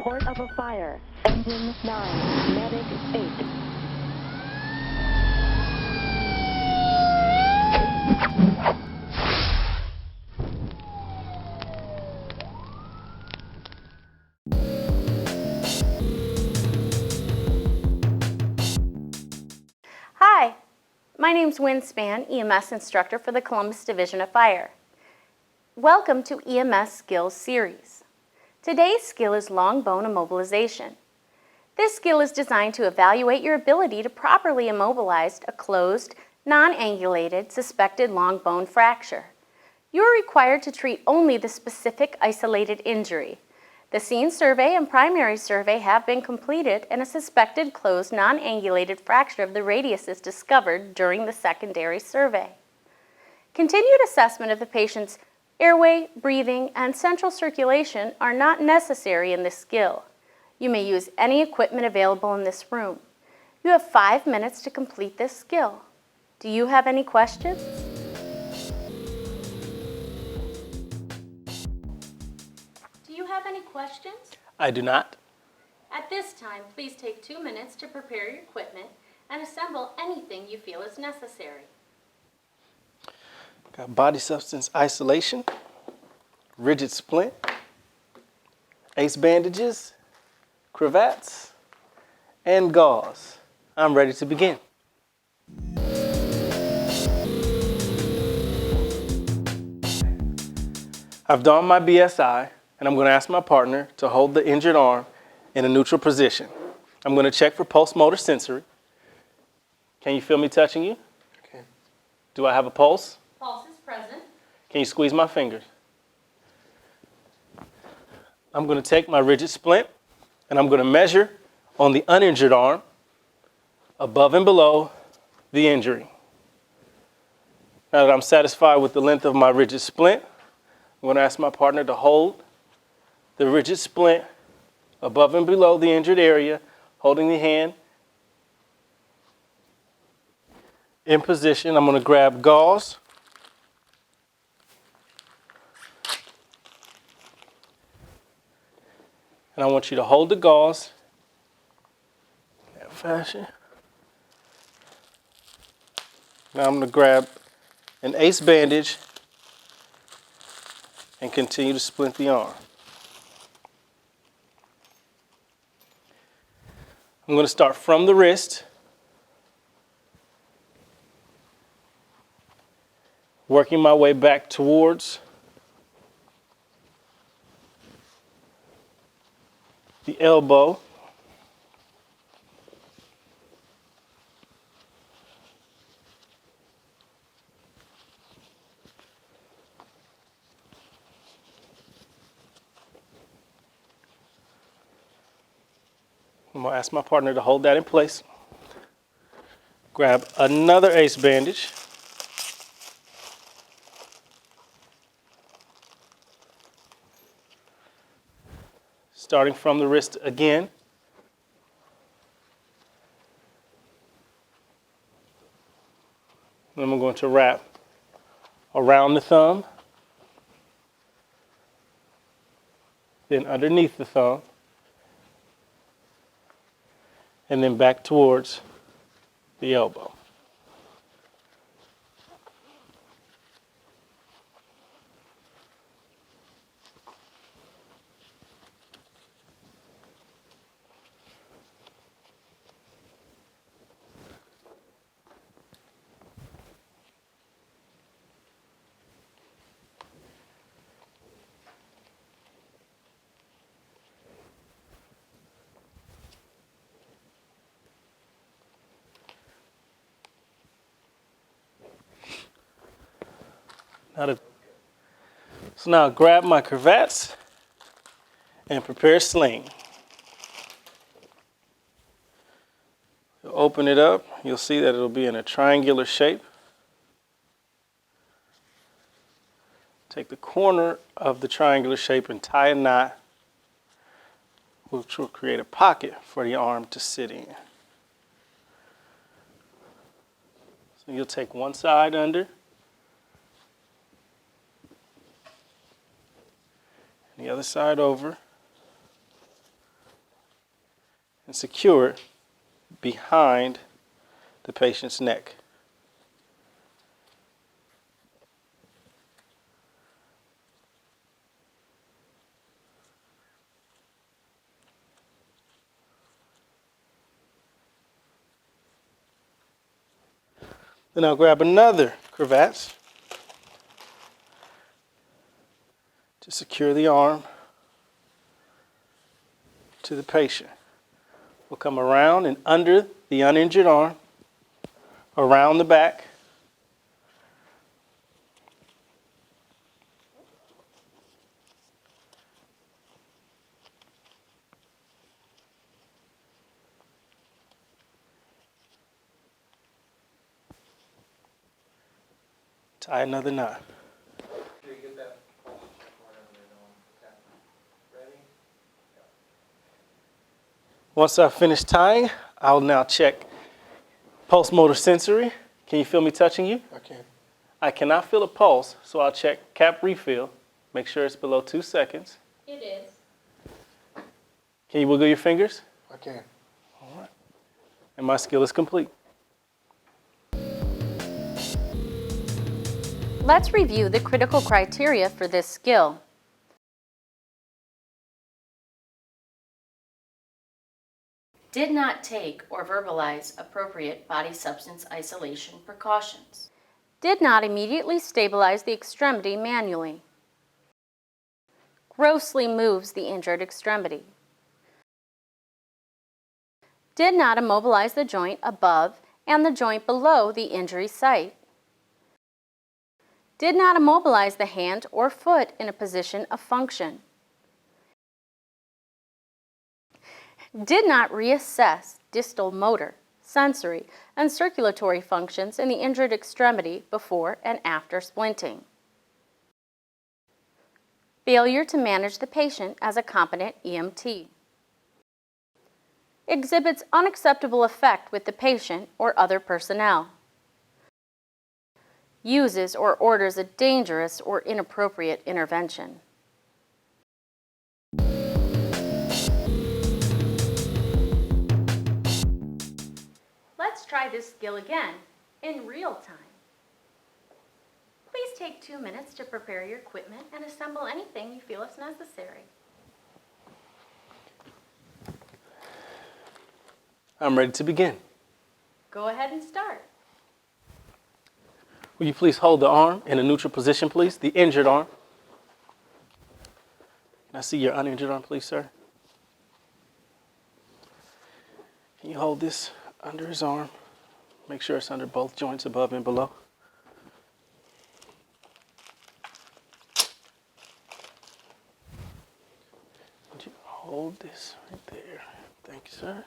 Report of a fire. Engine 9, medic 8. Hi, my name's Winspan, EMS instructor for the Columbus Division of Fire. Welcome to EMS Skills Series. Today's skill is long bone immobilization. This skill is designed to evaluate your ability to properly immobilize a closed, non-angulated, suspected long bone fracture. You are required to treat only the specific isolated injury. The scene survey and primary survey have been completed and a suspected closed non-angulated fracture of the radius is discovered during the secondary survey. Continued assessment of the patient's airway, breathing, and central circulation are not necessary in this skill. You may use any equipment available in this room. You have 5 minutes to complete this skill. Do you have any questions? Do you have any questions? I do not. At this time, please take 2 minutes to prepare your equipment and assemble anything you feel is necessary. Got body substance isolation, rigid splint, ace bandages, cravats, and gauze. I'm ready to begin. I've donned my BSI, and I'm going to ask my partner to hold the injured arm in a neutral position. I'm going to check for pulse motor sensory. Can you feel me touching you? Okay. Do I have a pulse? Pulse is present. Can you squeeze my fingers? I'm going to take my rigid splint and I'm going to measure on the uninjured arm above and below the injury. Now that I'm satisfied with the length of my rigid splint, I'm going to ask my partner to hold the rigid splint above and below the injured area, holding the hand in position. I'm going to grab gauze. And I want you to hold the gauze in that fashion. Now I'm going to grab an ace bandage and continue to splint the arm. I'm going to start from the wrist, working my way back towards the elbow. I'm going to ask my partner to hold that in place. Grab another ace bandage. Starting from the wrist again. Then I'm going to wrap around the thumb, then underneath the thumb, and then back towards the elbow. So now grab my cravats and prepare a sling. Open it up, you'll see that it'll be in a triangular shape. Take the corner of the triangular shape and tie a knot, which will create a pocket for the arm to sit in. So you'll take one side under, and the other side over, and secure it behind the patient's neck. Then I'll grab another cravat to secure the arm to the patient. We'll come around and under the uninjured arm, around the back. Tie another knot. Once I've finished tying, I'll now check pulse motor sensory. Can you feel me touching you? I can. I cannot feel a pulse, so I'll check cap refill. Make sure it's below 2 seconds. It is. Can you wiggle your fingers? I can. All right. And my skill is complete. Let's review the critical criteria for this skill. Did not take or verbalize appropriate body substance isolation precautions. Did not immediately stabilize the extremity manually. Grossly moves the injured extremity. Did not immobilize the joint above and the joint below the injury site. Did not immobilize the hand or foot in a position of function. Did not reassess distal motor, sensory, and circulatory functions in the injured extremity before and after splinting. Failure to manage the patient as a competent EMT. Exhibits unacceptable effect with the patient or other personnel. Uses or orders a dangerous or inappropriate intervention. Let's try this skill again in real time. Please take 2 minutes to prepare your equipment and assemble anything you feel is necessary. I'm ready to begin. Go ahead and start. Will you please hold the arm in a neutral position, please? The injured arm. Can I see your uninjured arm, please, sir? Can you hold this under his arm? Make sure it's under both joints above and below. Would you hold this right there? Thank you, sir.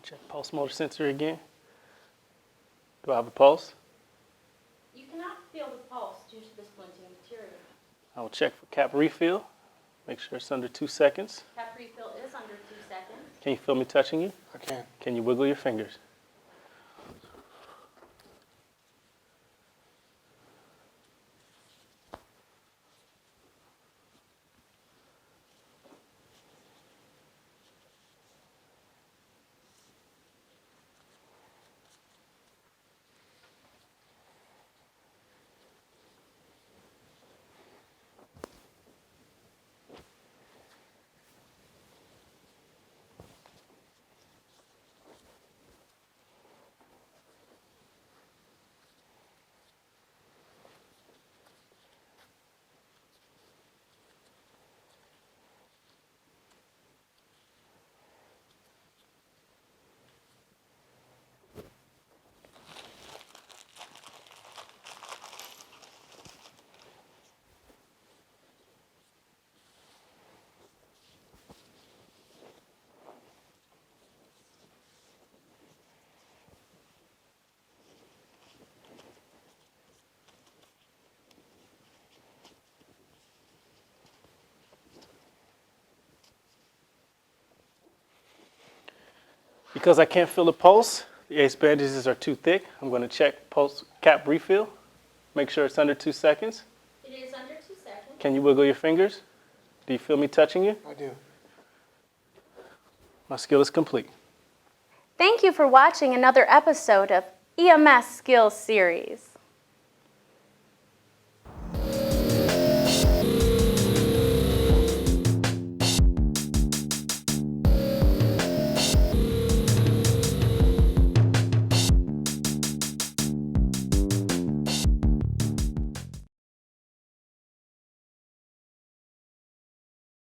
Check pulse motor sensor again. Do I have a pulse? You cannot feel the pulse due to the splinting material. I will check for cap refill. Make sure it's under 2 seconds. Cap refill is under 2 seconds. Can you feel me touching you? I can. Can you wiggle your fingers? Because I can't feel the pulse, the ACE bandages are too thick, I'm going to check pulse cap refill. Make sure it's under 2 seconds. It is under 2 seconds. Can you wiggle your fingers? Do you feel me touching you? I do. My skill is complete. Thank you for watching another episode of EMS Skills Series.